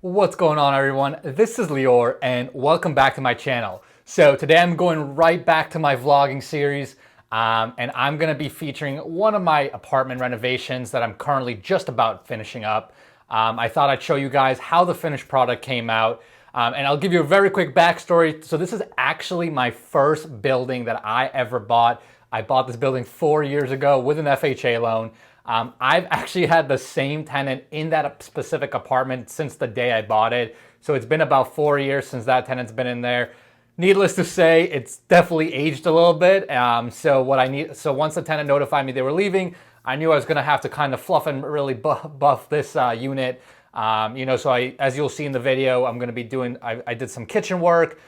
What's going on, everyone? This is Lior and welcome back to my channel. So today I'm going right back to my vlogging series and I'm going to be featuring one of my apartment renovations that I'm currently just about finishing up. I thought I'd show you guys how the finished product came out and I'll give you a very quick backstory. So this is actually my first building that I ever bought. I bought this building 4 years ago with an FHA loan. I've actually had the same tenant in that specific apartment since the day I bought it. So it's been about 4 years since that tenant's been in there. Needless to say, it's definitely aged a little bit. So once the tenant notified me they were leaving, I knew I was gonna have to kind of fluff and really buff this unit. As you'll see in the video, I'm gonna be doing, I did some kitchen work,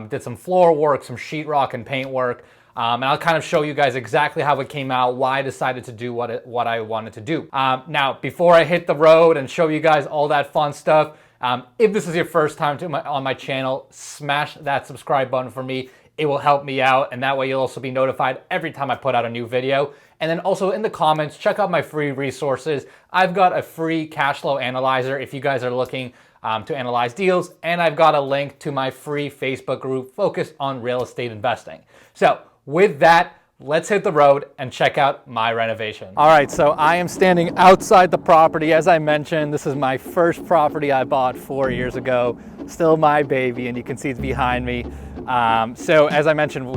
did some floor work, some sheetrock and paint work. And I'll kind of show you guys exactly how it came out, why I decided to do what I wanted to do. Now, before I hit the road and show you guys all that fun stuff, if this is your first time on my channel, smash that subscribe button for me. It will help me out, and that way you'll also be notified every time I put out a new video. And then also in the comments, check out my free resources. I've got a free cash flow analyzer if you guys are looking to analyze deals, and I've got a link to my free Facebook group focused on real estate investing. So with that, let's hit the road and check out my renovation. All right, so I am standing outside the property. As I mentioned, this is my first property I bought 4 years ago. Still my baby, and you can see it's behind me. So as I mentioned,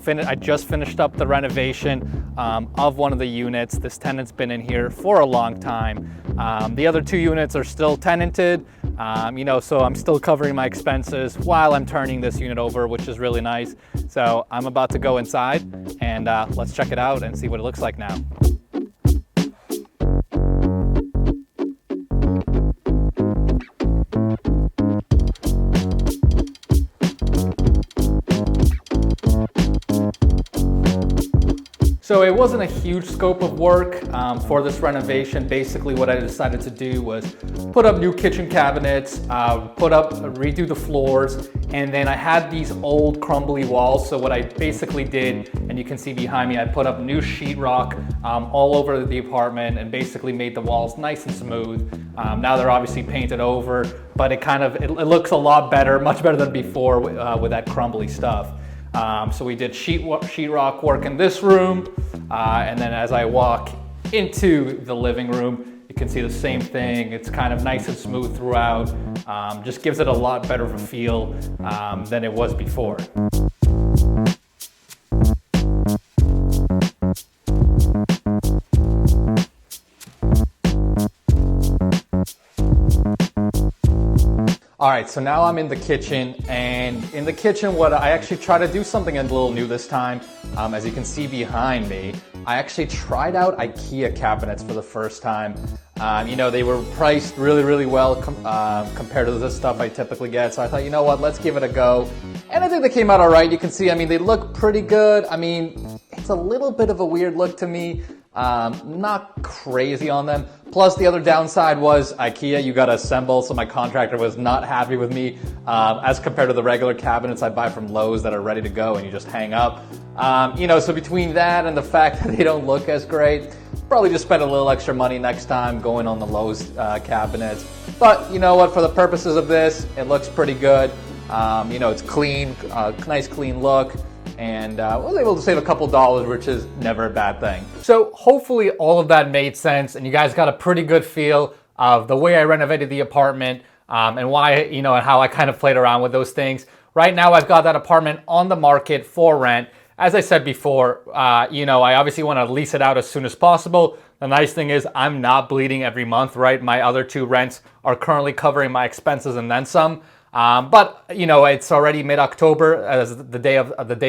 I just finished up the renovation of one of the units. This tenant's been in here for a long time. The other two units are still tenanted, so I'm still covering my expenses while I'm turning this unit over, which is really nice. So I'm about to go inside and let's check it out and see what it looks like now. So it wasn't a huge scope of work for this renovation. Basically what I decided to do was put up new kitchen cabinets, redo the floors, and then I had these old crumbly walls. So what I basically did, and you can see behind me, I put up new sheetrock all over the apartment and basically made the walls nice and smooth. Now they're obviously painted over, but it looks a lot better, much better than before with that crumbly stuff. So we did sheetrock work in this room, and then as I walk into the living room, you can see the same thing. It's kind of nice and smooth throughout. Just gives it a lot better of a feel than it was before. All right, so now I'm in the kitchen, and in the kitchen, I actually try to do something a little new this time. As you can see behind me, I actually tried out Ikea cabinets for the first time. They were priced really, really well compared to the stuff I typically get. So I thought, you know what, let's give it a go. And I think they came out all right. You can see, they look pretty good. It's a little bit of a weird look to me. Not crazy on them. Plus the other downside was Ikea, you gotta assemble, so my contractor was not happy with me as compared to the regular cabinets I buy from Lowe's that are ready to go and you just hang up. So between that and the fact that they don't look as great, probably just spend a little extra money next time going on the Lowe's cabinets. But you know what, for the purposes of this, it looks pretty good. It's clean, nice clean look. And was able to save a couple dollars, which is never a bad thing. So hopefully all of that made sense and you guys got a pretty good feel of the way I renovated the apartment and why, and how I kind of played around with those things. Right now I've got that apartment on the market for rent. As I said before, I obviously want to lease it out as soon as possible. The nice thing is I'm not bleeding every month, right? My other two rents are currently covering my expenses and then some. But it's already mid-October as the day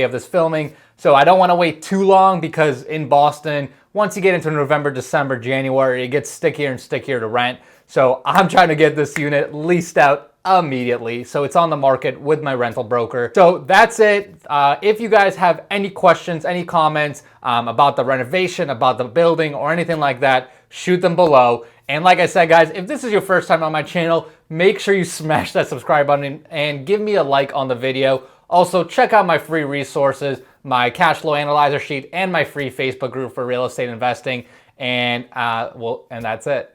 of this filming, so I don't want to wait too long because in Boston, once you get into November, December, January, it gets stickier and stickier to rent. So I'm trying to get this unit leased out immediately. So it's on the market with my rental broker. So that's it. If you guys have any questions, any comments about the renovation, about the building, or anything like that, shoot them below. And like I said, guys, if this is your first time on my channel, make sure you smash that subscribe button and give me a like on the video. Also, check out my free resources, my cash flow analyzer sheet, and my free Facebook group for real estate investing. And that's it.